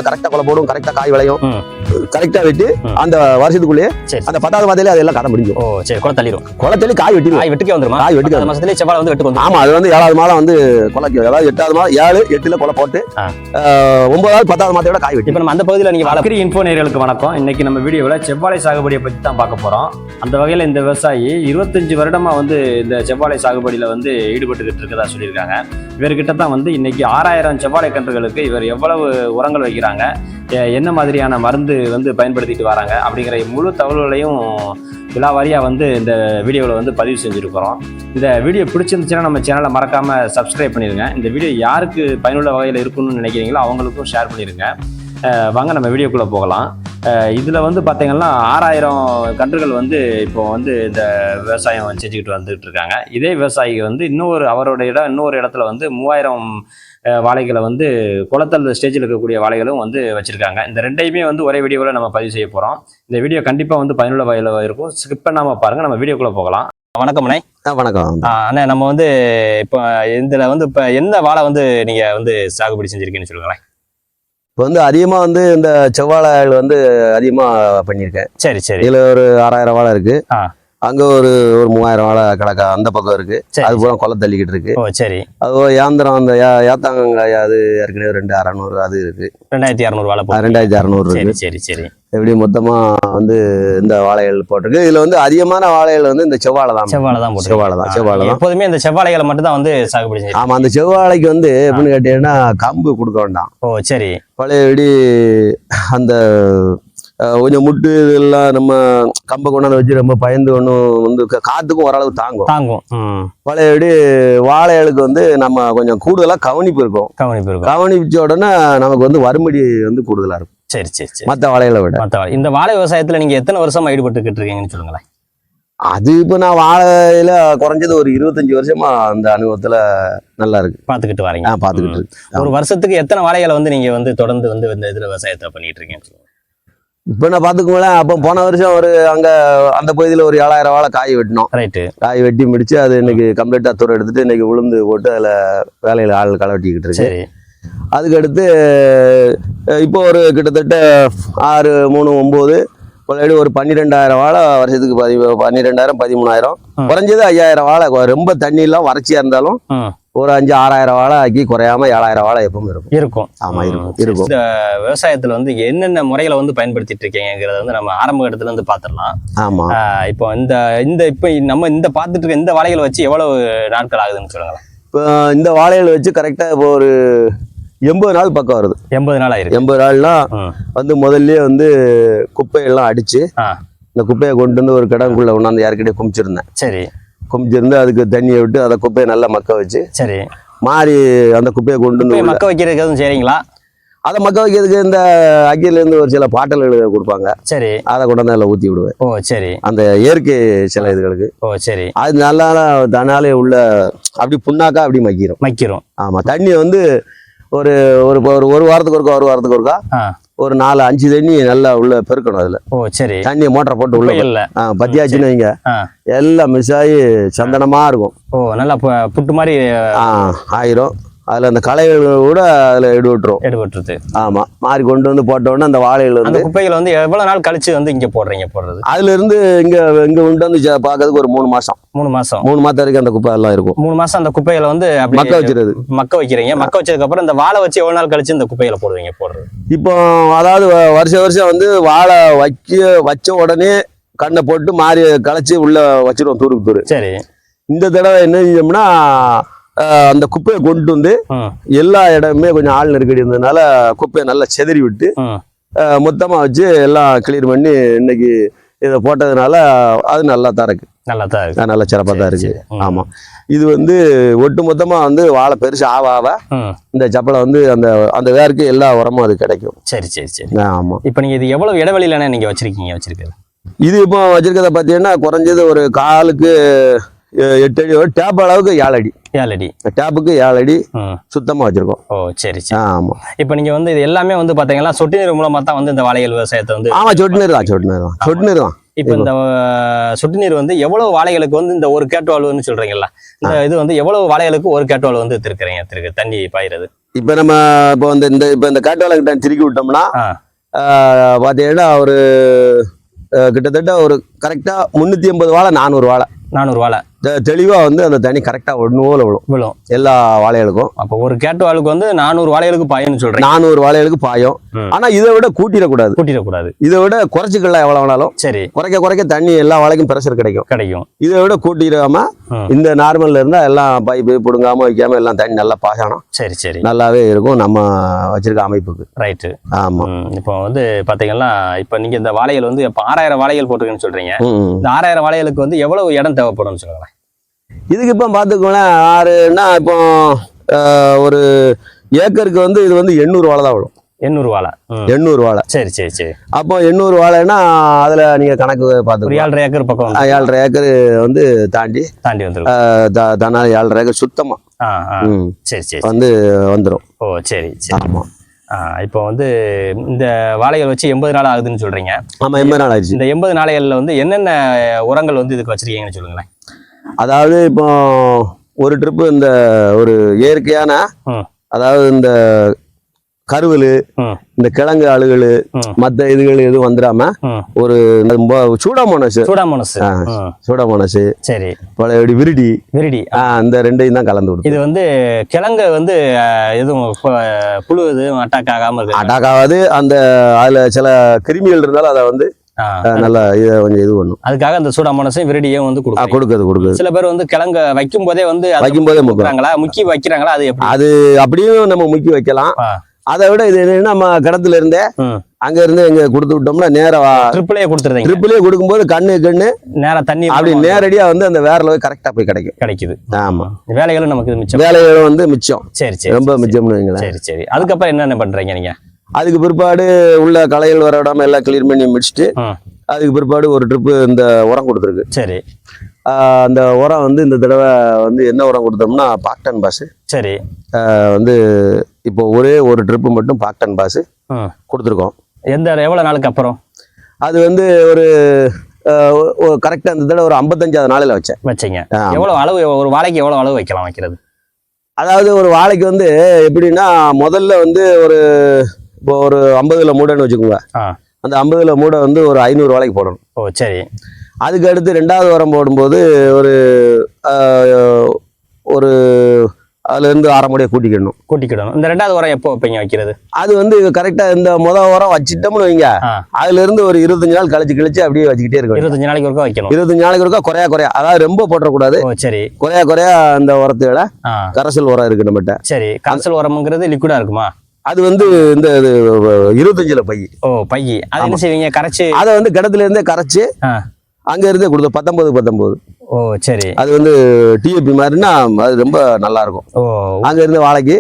கரெக்டா கொலை போடும், கரெக்டா காய் விளையும், கரெக்டா வெட்டி அந்த வருஷத்துக்குள்ளேயே அந்த 10வது மாதத்துல அதெல்லாம் கடை முடியும். ஓ சரி, கொலை தள்ளிடும். கொலை தள்ளி காய் வெட்டிடும். காய் வெட்டுக்கே வந்துருமா? காய் வெட்டுக்க மாசத்துலயே செவ்வாழை வந்து வெட்டுக்கு வந்துரும். ஆமா, அது வந்து 7வது மாதம் வந்து கொலைக்கு, அதாவது 8வது மாதம் 7, 8ல கொலை போட்டு 9வது 10வது மாதத்தோட காய் வெட்டி. இப்ப நம்ம அந்த பகுதியில் நீங்க அக்ரி இன்ஃபோ நேயர்களுக்கு வணக்கம். இன்னைக்கு நம்ம வீடியோவில் செவ்வாழை சாகுபடியை பற்றி தான் பார்க்க போறோம். அந்த வகையில் இந்த விவசாயி 25 வருடமா வந்து இந்த செவ்வாழை சாகுபடியில வந்து ஈடுபட்டுக்கிட்டு இருக்கதா சொல்லியிருக்காங்க. இவர்கிட்ட தான் வந்து இன்னைக்கு 6000 செவ்வாழை கன்றுகளுக்கு இவர் எவ்வளவு உரங்கள் வைக்கிறாங்க, என்ன மாதிரியான மருந்து வந்து பயன்படுத்திட்டு வராங்க அப்படிங்கிற முழு தகவல்களையும் விலாவாரியாக வந்து இந்த வீடியோவில் வந்து பதிவு செஞ்சுருக்கிறோம். இந்த வீடியோ பிடிச்சிருந்துச்சுன்னா நம்ம சேனலை மறக்காமல் சப்ஸ்கிரைப் பண்ணிடுங்க. இந்த வீடியோ யாருக்கு பயனுள்ள வகையில் இருக்குன்னு நினைக்கிறீங்களோ அவங்களுக்கும் ஷேர் பண்ணிடுங்க. வாங்க நம்ம வீடியோக்குள்ளே போகலாம். இதில் வந்து பார்த்தீங்கன்னா 6000 கன்றுகள் வந்து இப்போ வந்து இந்த விவசாயம் செஞ்சுக்கிட்டு வந்துகிட்டு இருக்காங்க. இதே விவசாயி வந்து இன்னொரு இடத்துல வந்து 3000 வாழைகளை வந்து குளத்தல் ஸ்டேஜில் இருக்கக்கூடிய வாழைகளும் வந்து வச்சுருக்காங்க. இந்த ரெண்டையுமே வந்து ஒரே வீடியோவில் நம்ம பதிவு செய்ய போகிறோம். இந்த வீடியோ கண்டிப்பாக வந்து பயனுள்ள வகையில் இருக்கும். ஸ்கிப் பண்ணாமல் பாருங்கள். நம்ம வீடியோக்குள்ளே போகலாம். வணக்கம் அண்ணே. வணக்கம் அண்ணே. நம்ம வந்து இப்போ இதில் வந்து இப்போ எந்த வாழை வந்து நீங்கள் வந்து சாகுபடி செஞ்சுருக்கீங்கன்னு சொல்லுங்களேன். இப்போ வந்து அதிகமாக வந்து இந்த செவ்வாழைகள் வந்து அதிகமாக பண்ணியிருக்கேன். சரி சரி. இதில் ஒரு 6000 வாழை இருக்கு. அங்கே ஒரு 3000 வாழை கிடக்கா அந்த பக்கம் இருக்கு. அது பூரா கொலை தள்ளிக்கிட்டு இருக்கு. ஓ சரி. அது ஏந்திரம் அந்த ஏத்தாங்காய் அது ஏற்கனவே 2600 அது இருக்கு. 2600 வாழை 2600 இருக்கு. சரி சரி. எப்படி மொத்தமா வந்து இந்த வாழைகள் போட்டிருக்கு. இதுல வந்து அதிகமான வாழைகள் வந்து இந்த செவ்வாழை தான். எப்போதுமே இந்த செவ்வாழைகளை மட்டும் தான் வந்து சாகுபடி செய்யும். ஆமா, அந்த செவ்வாழைக்கு வந்து எப்படின்னு கேட்டீங்கன்னா கம்பு கொடுக்க வேண்டாம். ஓ சரி. பழையபடி அந்த கொஞ்சம் முட்டு இதெல்லாம் நம்ம கம்பை கொண்டாந்து வச்சு ரொம்ப பயந்து ஒன்றும் வந்து காத்துக்கும் ஓரளவு தாங்கும். பழையபடி வாழைகளுக்கு வந்து நம்ம கொஞ்சம் கூடுதலாக கவனிப்பு இருக்கும். கவனிச்ச உடனே நமக்கு வந்து வறுமடி வந்து கூடுதலா இருக்கும். சரி சரி சரி. மற்ற வாழைகளை விட. இந்த வாழை விவசாயத்துல நீங்க எத்தனை வருஷமா ஈடுபட்டுக்கிட்டு இருக்கீங்கன்னு சொல்லுங்களேன். அது இப்போ நான் வாழையில குறைஞ்சது ஒரு 25 வருஷமா அந்த அனுபவத்துல நல்லா இருக்கு. பாத்துக்கிட்டு வரீங்க. பாத்துக்கிட்டு இருக்கு. ஒரு வருஷத்துக்கு எத்தனை வாழைகளை வந்து நீங்க வந்து தொடர்ந்து வந்து இந்த இதுல விவசாயத்தை பண்ணிட்டு இருக்கீங்க? இப்போ நான் பாத்துக்கோங்களேன், அப்போ போன வருஷம் ஒரு அங்க அந்த பகுதியில ஒரு 7000 வாழை காய் வெட்டினோம். ரைட்டு. காய் வெட்டி முடிச்சு அது இன்னைக்கு கம்ப்ளீட்டா தூரம் எடுத்துட்டு இன்னைக்கு உளுந்து போட்டு அதுல வேலையில ஆள் களை வெட்டிக்கிட்டு இருக்கு. சரி. அதுக்கு அடுத்து இப்போ ஒரு கிட்டத்தட்ட 6, 3, 9 ஒரு 12000 வாழை வருஷத்துக்கு 12000 13000 குறைஞ்சது 5000 வாழை. ரொம்ப தண்ணி எல்லாம் வறட்சியா இருந்தாலும் ஒரு 5-6000 வாழை ஆக்கி குறையாம 7000 வாழை எப்பவும் இருக்கும். ஆமா இருக்கும். இந்த விவசாயத்துல வந்து என்னென்ன முறைகளை வந்து பயன்படுத்திட்டு இருக்கீங்கிறத வந்து நம்ம ஆரம்ப இடத்துல இருந்து பாத்துடலாம். ஆமா. இப்போ இப்போ நம்ம இந்த பாத்துட்டு இருக்க இந்த வாழைகளை வச்சு எவ்வளவு நாட்கள் ஆகுதுன்னு சொல்லுங்களேன். இப்போ இந்த வாழைகளை வச்சு கரெக்டா இப்போ ஒரு 80 நாள் பக்கம் வருது. 80 நாள் ஆயிருக்கு. 80 நாள்னா வந்து முதல்லயே வந்து குப்பையெல்லாம் அடிச்சு இந்த குப்பையை கொண்டு வந்து ஒரு கிடங்குள்ள கொண்டாந்து யாருக்கிட்டே குமிச்சிருந்தேன். சரி. குமிச்சிருந்து அதுக்கு தண்ணியை விட்டு அதை குப்பையை நல்லா மக்க வச்சு சரி மாறி அந்த குப்பையை கொண்டு வந்து மக்க வைக்கிறதுக்கு எதுவும் சரிங்களா? அதை மக்க வைக்கிறதுக்கு இந்த அக்கில இருந்து ஒரு சில பாட்டல்கள் கொடுப்பாங்க. சரி. அதை கொண்டாந்து அதில் ஊற்றி விடுவேன். ஓ சரி. அந்த இயற்கை சில இதுகளுக்கு. ஓ சரி. அது நல்லா தனாலே உள்ள அப்படி புண்ணாக்கா அப்படி மக்கிரும். ஆமா. தண்ணியை வந்து ஒரு வாரத்துக்கு ஒருக்கா ஒரு 4-5 தண்ணி நல்லா உள்ள பெருக்கணும் அதுல. ஓ சரி. தண்ணியை மோட்டரை போட்டு உள்ள பத்தியாச்சுன்னு வைங்க, எல்லாம் மிஸ் ஆகி சந்தனமா இருக்கும். ஓ நல்லா புட்டு மாதிரி ஆயிரும். அதுல அந்த களைகள் கூட அதுல எடுபட்டுருது. ஆமா. மாறி கொண்டு வந்து போட்ட உடனே அந்த வாழைகள் வந்து குப்பைகள் வந்து எவ்வளவு நாள் கழிச்சு வந்து இங்க போடுறது? அதுல இருந்து இங்க கொண்டு வந்து பாக்குறதுக்கு ஒரு 3 மாசம் வரைக்கும் அந்த குப்பை எல்லாம் இருக்கும். 3 மாசம் அந்த குப்பைகளை வந்து மக்க வைக்கிறீங்க. மக்க வச்சதுக்கு அப்புறம் இந்த வாழை வச்சு எவ்வளவு நாள் கழிச்சு இந்த குப்பைகளை போடுறது? இப்போ அதாவது வருஷம் வந்து வாழை வச்ச உடனே கண்ணை போட்டு மாறி களைச்சு உள்ள வச்சிருவோம் தூருக்கு. சரி. இந்த தடவை என்ன செஞ்சோம்னா அந்த குப்பையை கொண்டு வந்து எல்லா இடமுமே கொஞ்சம் ஆள் நெருக்கடி இருந்ததுனால குப்பையை நல்லா செதறி விட்டு மொத்தமா வச்சு எல்லாம் கிளியர் பண்ணி இன்னைக்கு இதை போட்டதுனால அது நல்லா தான் இருக்கு. நல்லா சிறப்பா தான் இருக்கு. ஆமா. இது வந்து ஒட்டு மொத்தமா வந்து வாழை பெருசு ஆவ இந்த சப்பலை வந்து அந்த வேருக்கு எல்லா உரமும் அது கிடைக்கும். சரி சரி சரி. ஆமா. இப்ப நீங்க இது எவ்வளவு இடைவெளியில நீங்க வச்சிருக்கிறது? இது இப்போ வச்சிருக்கிறத பாத்தீங்கன்னா குறைஞ்சது ஒரு காலுக்கு 8 அடி, டேப் அளவுக்கு 7 அடி. டேப்புக்கு 7 அடி சுத்தமா வச்சிருக்கோம். ஓ சரி. ஆமா. இப்ப நீங்க வந்து இது எல்லாமே வந்து பாத்தீங்கன்னா சொட்டு நீர் மூலமா தான் வந்து இந்த வாழைகள் விவசாயத்தை வந்து. ஆமா, சொட்டு நீர் தான். இப்ப இந்த சொட்டு நீர் வந்து எவ்வளவு வாழைகளுக்கு வந்து இந்த ஒரு கேட்டுவாழ்வுன்னு சொல்றீங்கல்ல, இந்த இது வந்து எவ்வளவு வாழைகளுக்கு ஒரு கேட்டுவாழ்வு வந்து திருக்கிறீங்க தண்ணி பாயிறது? இப்ப நம்ம இப்ப இந்த காட்டுவாழை கிட்ட திருக்கி விட்டோம்னா பாத்தீங்கன்னா ஒரு கிட்டத்தட்ட ஒரு கரெக்டா 380 வாழை 400 வாழை 400 வாழை தெளிவா வந்து அந்த தண்ணி கரெக்டா ஒண்ணு விழும் எல்லா வாழைகளுக்கும். அப்போ ஒரு கேட்டுவாளுக்கு வந்து 400 வாழைகளுக்கு பாயம்னு சொல்றேன். 400 வாழைகளுக்கு பாயும். ஆனா இதை விட கூட்டிடக்கூடாது. இதை விட குறைச்சிக்கலாம் எவ்வளவு வேணாலும். சரி, குறைக்க தண்ணி எல்லா வாழைக்கும் பிரஷர் கிடைக்கும். இதை விட கூட்டிடாம இந்த நார்மல்ல இருந்தா எல்லாம் பைப்பு புடுங்காம வைக்காம எல்லாம் தண்ணி நல்லா பாசனம் சரி நல்லாவே இருக்கும் நம்ம வச்சிருக்க அமைப்புக்கு. ரைட்டு. ஆமா. இப்போ வந்து பாத்தீங்கன்னா இப்ப நீங்க இந்த வாழைகள் வந்து இப்ப 6000 வாழைகள் போட்டிருக்கேன்னு சொல்றீங்க. இந்த 6000 வாழைகளுக்கு வந்து எவ்வளவு இடம் தேவைப்படும் சொல்லுங்களேன்? இதுக்கு இப்போ பார்த்துக்கோங்களேன், 6ன்னா இப்போ ஒரு ஏக்கருக்கு வந்து இது வந்து 800 வாழை தான் விடும். 800 வாழை 800 வாழை. சரி. அப்போ 800 வாழைன்னா அதுல நீங்க கணக்கு பார்த்து 7.5 ஏக்கர் பக்கம் 7.5 ஏக்கர் வந்து தாண்டி வந்துடும். தானே 7.5 ஏக்கர் சுத்தமா சரி வந்து வந்துடும். ஓ சரி. ஆமா. இப்போ வந்து இந்த வாழைகள் வச்சு 80 நாள் ஆகுதுன்னு சொல்றீங்க. ஆமா, 80 நாள் ஆயிடுச்சு. இந்த 80 நாளைகள்ல வந்து என்னென்ன உரங்கள் வந்து இதுக்கு வச்சிருக்கீங்கன்னு சொல்லுங்களேன். அதாவது இப்போ ஒரு ட்ரிப்பு இந்த ஒரு இயற்கையான அதாவது இந்த கருவலு இந்த கிழங்கு அழுகல் மற்ற இதுகள் எதுவும் வந்துடாம ஒரு சூடாமோனஸ் சரி பழைய விரிடி இந்த ரெண்டையும் தான் கலந்து கொடுக்கும். இது வந்து கிழங்கு வந்து எதுவும் புழு எதுவும் அட்டாக் ஆகாம இருக்கு? அட்டாக் ஆகாது. அந்த அதுல சில கிருமிகள் இருந்தாலும் அதை வந்து நல்லா இதை கொஞ்சம் இது பண்ணும். அதுக்காக அந்த சூடாமோனஸும் விரிடியும் வந்து கொடுக்குது. சில பேர் வந்து கிழங்க வைக்கும் போதே வந்து முக்கி வைக்கிறாங்களா? அது அப்படியும் நம்ம முக்கி வைக்கலாம். அதை விட இது என்னன்னா நம்ம கிணத்துல இருந்தே அங்க இருந்து எங்க கொடுத்து விட்டோம்னா நேரா ட்ரிப்பிளே கொடுக்கும்போது கண்ணு நேரா தண்ணி அப்படி நேரடியா வந்து அந்த வேற லெவல் கரெக்டா போய் கிடைக்குது. ஆமா, வேலைகளும் நமக்கு மிச்சம். வேலைகளும் வந்து மிச்சம். சரி ரொம்ப மிச்சம்னு வைங்களேன். சரி. அதுக்கப்புறம் என்னென்ன பண்றீங்க நீங்க? அதுக்கு பிற்பாடு உள்ள களைகள் வர விடாம எல்லாம் கிளியர் பண்ணி முடிச்சுட்டு அதுக்கு பிற்பாடு ஒரு ட்ரிப்பு இந்த உரம் கொடுத்துருக்கு. சரி. அந்த உரம் வந்து இந்த தடவை வந்து என்ன உரம் கொடுத்தோம்னா பாக்டன் பாஸ். சரி. வந்து இப்போ ஒரே ஒரு ட்ரிப்பு மட்டும் பாக்டன் பாஸ் கொடுத்துருக்கோம். எவ்வளவு நாளுக்கு அப்புறம்? அது வந்து ஒரு கரெக்டா இந்த தடவை ஒரு 55வது நாளில் வச்சீங்க. எவ்வளவு அளவு ஒரு வாழைக்கு எவ்வளவு அளவு வைக்கிறது? அதாவது ஒரு வாழைக்கு வந்து எப்படின்னா முதல்ல வந்து இப்போ ஒரு 50 மூடைன்னு வச்சுக்கோங்க. அந்த 50 மூடை வந்து ஒரு 500 வாழைக்கு போடணும். ஓ சரி. அதுக்கு அடுத்து 2வது உரம் போடும்போது ஒரு அதுல இருந்து 1/2 மூடையை கூட்டிக்கிடணும். இந்த 2வது உரம் எப்போ வைக்கிறது? அது வந்து கரெக்டா இந்த முதல் உரம் வச்சிட்டோம்னு வைங்க, அதுல இருந்து ஒரு 25 நாள் கழிச்சு அப்படியே வச்சுக்கிட்டே இருக்கும். 25 நாளைக்கு ஒருக்கா வைக்கணும். 25 நாளைக்கு ஒருக்கா குறையா அதாவது ரொம்ப போட்டக்கூடாது. சரி. குறையா அந்த உரத்துகளை கரைசல் உரம் இருக்கு நம்மகிட்ட. சரி. கரைசல் உரம்ங்கிறது லிக்விடா இருக்குமா? அது வந்து இந்த 25 பை. O by. அது என்ன செய்வீங்க? கரைச்சு அதை வந்து கிணத்துல இருந்தே கரைச்சு அங்க இருந்தே கொடுத்தோம். 19. ஓ சரி. அது வந்து டிஏபி மாதிரின்னா அது ரொம்ப நல்லா இருக்கும். ஓ அங்க இருந்து வாழைக்கு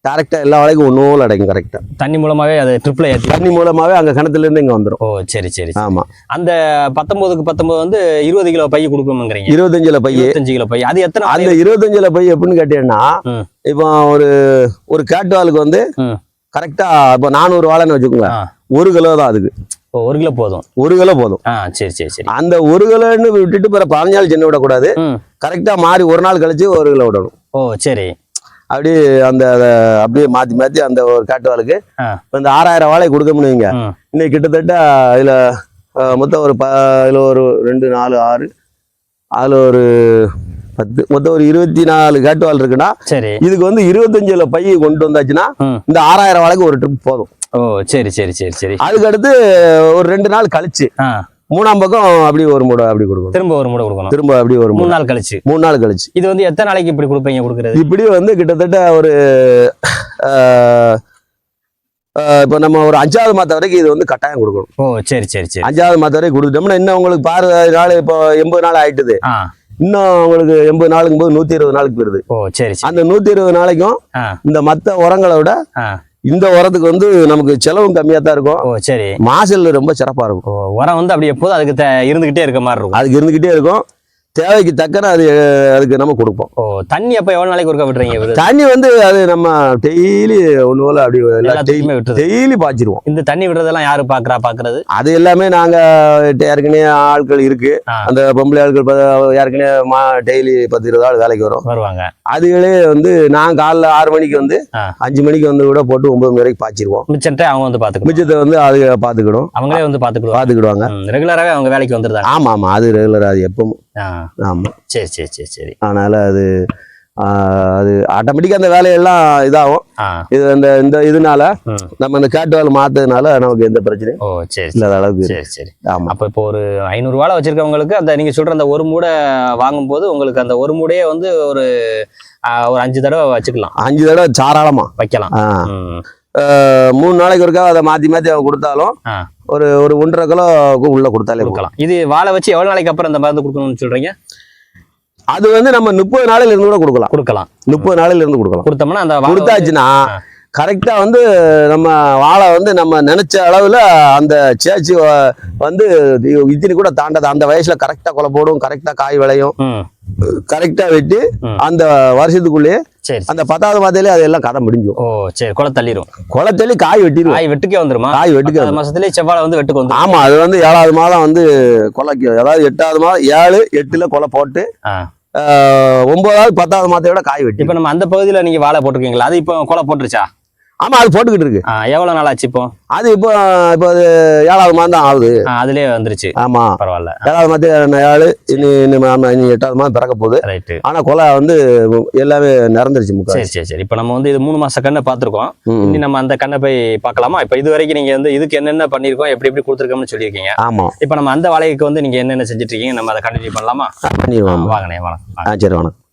கரெக்டா எல்லா வாழைக்கும் ஒன்னோல அடைக்கும். கரெக்டா தண்ணி மூலமாவே அது ட்ரிப்ல ஏத்தி தண்ணி மூலமாவே அங்க கிணத்துல இருந்து இங்க வந்துடும். ஓ சரி. ஆமா. அந்த 19 வந்து 20 கிலோ பை கொடுக்கணுங்கிறீங்க. 25 பை. 25 கிலோ பை. அது எத்தனை? அந்த 25 பை எப்படின்னு கேட்டீங்கன்னா இப்போ ஒரு கேட்டுவாலுக்கு வந்து கரெக்டா இப்போ 400 வாழைன்னு வச்சுக்கோங்க. 1 கிலோ தான் அதுக்கு. 1 கிலோ போதும். 1 கிலோ போதும். சரி. அந்த 1 கிலோன்னு விட்டுட்டு பிற 15 நாள் சின்ன விடக்கூடாது. கரெக்டா மாறி ஒரு நாள் கழிச்சு 1 கிலோ விடணும். ஓ சரி. அப்படி அப்படியே மாத்தி அந்த ஒரு காட்டுவாளுக்கு இந்த 6000 வாழை கொடுக்கணும்னு வைங்க. இன்னைக்கு கிட்டத்தட்ட இதுல மொத்தம் இதுல ஒரு 2 4 6 அதுல ஒரு 10 மொத்தம் ஒரு 24 காட்டுவாள் இருக்குன்னா இதுக்கு வந்து 25 பை கொண்டு வந்தாச்சுன்னா இந்த 6000 வாழைக்கு ஒரு ட்ரிப் போதும். ஓ சரி. அதுக்கு அடுத்து ஒரு 2 நாள் கழிச்சு 3ஆம் பக்கம் அப்படி ஒரு மூடை அப்படி கொடுக்கணும். திரும்ப ஒரு மூடை கொடுக்கணும். திரும்ப அப்படி ஒரு 3 நாள் கழிச்சு. 3 நாள் கழிச்சு. இது வந்து எத்தனை நாளைக்கு இப்படி கொடுக்குறது? இப்படி வந்து கிட்டத்தட்ட ஒரு இப்போ நம்ம ஒரு 5வது மாத வரைக்கும் இது வந்து கட்டாயம் கொடுக்கணும். ஓ சரி. 5வது மாத வரைக்கும் கொடுத்துட்டோம்னா இன்னும் உங்களுக்கு 10 நாள் இப்போ 80 நாள் ஆயிட்டுது. இன்னும் உங்களுக்கு 80 நாளுக்கும் போது 120 நாளுக்கு போயிருது. ஓ சரி. அந்த 120 நாளைக்கும் இந்த மத்த உரங்களை விட இந்த உரத்துக்கு வந்து நமக்கு செலவும் கம்மியா தான் இருக்கும். ஓ சரி. மாசல் ரொம்ப சிறப்பா இருக்கும். உரம் வந்து அப்படி எப்போதும் அதுக்கு இருந்துகிட்டே இருக்க மாதிரி இருக்கும். அதுக்கு இருந்துகிட்டே இருக்கும். தேவைக்கு தக்கன அதுக்கு நம்ம கொடுப்போம். ஓ, தண்ணி அப்ப எவ்வளவு நாளைக்கு ஒருக்கா விடுறீங்க? தண்ணி வந்து அது நம்ம டெய்லி ஒண்ணு போல அப்படி எல்லாத்தையுமே விட்டுறது. டெய்லி பாய்ச்சிருவோம். இந்த தண்ணி விடுறதெல்லாம் யாரு பாக்குறது? அது எல்லாமே நாங்க ஏற்கனவே ஆட்கள் இருக்கு. அந்த பொம்பளை ஆட்கள் ஏற்கனவே டெய்லி 10-20 ஆள் வேலைக்கு வருவாங்க. அதுகளே வந்து நான் காலைல 6 மணிக்கு வந்து 5 மணிக்கு வந்து கூட போட்டு 9 மணி வரைக்கும் பாய்ச்சிருவோம். மிச்சத்தை அவங்க வந்து பாத்துக்கணும். மிச்சத்தை வந்து அது பாத்துக்கிடும். அவங்களே வந்து பாத்துக்கிடுவாங்க. ரெகுலராகவே அவங்க வேலைக்கு வந்துருந்தாங்க. ஆமா ஆமா, அது ரெகுலரா, அது எப்பவும். ஆமா, சரி சரி சரி சரி. அதனால அது ஆட்டோமேட்டிக்கா அந்த வேலையெல்லாம் இதாகும். இது இந்த இதனால நம்ம இந்த கேட்டுவால் மாத்ததுனால நமக்கு எந்த பிரச்சனையும் இல்லாத அளவுக்கு. சரி சரி. ஆமா. அப்ப இப்போ ஒரு 500 வாழை வச்சிருக்கவங்களுக்கு அந்த நீங்க சொல்ற அந்த ஒரு மூடை வாங்கும் போது உங்களுக்கு அந்த ஒரு மூடையே வந்து ஒரு 5 தடவை வச்சுக்கலாம். 5 தடவை தாராளமா வைக்கலாம். 3 நாளைக்கு ஒருக்கா அதை மாத்தி மாத்தி அவன் கொடுத்தாலும் ஒரு 1.5 கிலோ உள்ள கொடுத்தாலே கொடுக்கலாம். இது வாழை வச்சு எவ்வளவு நாளைக்கு அப்புறம் இந்த மருந்து கொடுக்கணும்னு சொல்றீங்க? அது வந்து நம்ம 30 நாளையில இருந்து கூட கொடுக்கலாம். 30 நாளையில இருந்து கொடுத்தோம்னா அந்த கொடுத்தாச்சுன்னா கரெக்டா வந்து நம்ம வாழை வந்து நம்ம நினைச்ச அளவுல அந்த சேச்சி வந்து இத்தனை கூட தாண்டாது. அந்த வயசுல கரெக்டா கொலை போடும், கரெக்டா காய் விளையும், கரெக்டா வெட்டி அந்த வருஷத்துக்குள்ளேயே அந்த 10வது மாதத்திலே அதெல்லாம் கதை முடிஞ்சும். ஓ சரி. கொலை தள்ளி காய் வெட்டிடும். காய் வெட்டுக்கே வந்துருமா? காய் வெட்டுக்க மாசத்துலயே செவ்வாழை வந்து வெட்டுக்கு வந்து. ஆமா, அது வந்து 7வது மாதம் வந்து கொலைக்கு, அதாவது 8வது மாதம் 7, 8ல கொலை போட்டு 9வது 10வது மாதத்தை விட காய் வெட்டி. இப்ப நம்ம அந்த பகுதியில நீங்க வாழை போட்டிருக்கீங்களா? அது இப்போ கொலை போட்டுருச்சா? ஆமா, அது போட்டுக்கிட்டு இருக்கு. எவ்வளவு நாள் ஆச்சு இப்போ? அது இப்போ அது 7வது மாதம் தான் ஆகுது. அதுலயே வந்துருச்சு. ஆமா, பரவாயில்ல. 7வது மாதம் 7, இனி 8வது மாதம் பிறக்க போகுது. ரைட். ஆனா கொலை வந்து எல்லாமே நிறந்துருச்சு. சரி சரி சரி. இப்ப நம்ம வந்து இது 3 மாச கண்ணை பாத்துருக்கோம். இனி நம்ம அந்த கண்ணை போய் பார்க்கலாமா? இப்ப இது வரைக்கும் நீங்க வந்து இதுக்கு என்னென்ன பண்ணிருக்கோம், எப்படி எப்படி கொடுத்துருக்கோம்னு சொல்லியிருக்கீங்க. ஆமா. இப்ப நம்ம அந்த வாழைக்கு வந்து நீங்க என்னென்ன செஞ்சுட்டு இருக்கீங்க, நம்ம அதை கண்டினியூ பண்ணலாமா? பண்ணிடுவோம். வாங்கண்ணே, வணக்கம். சரி, வணக்கம்.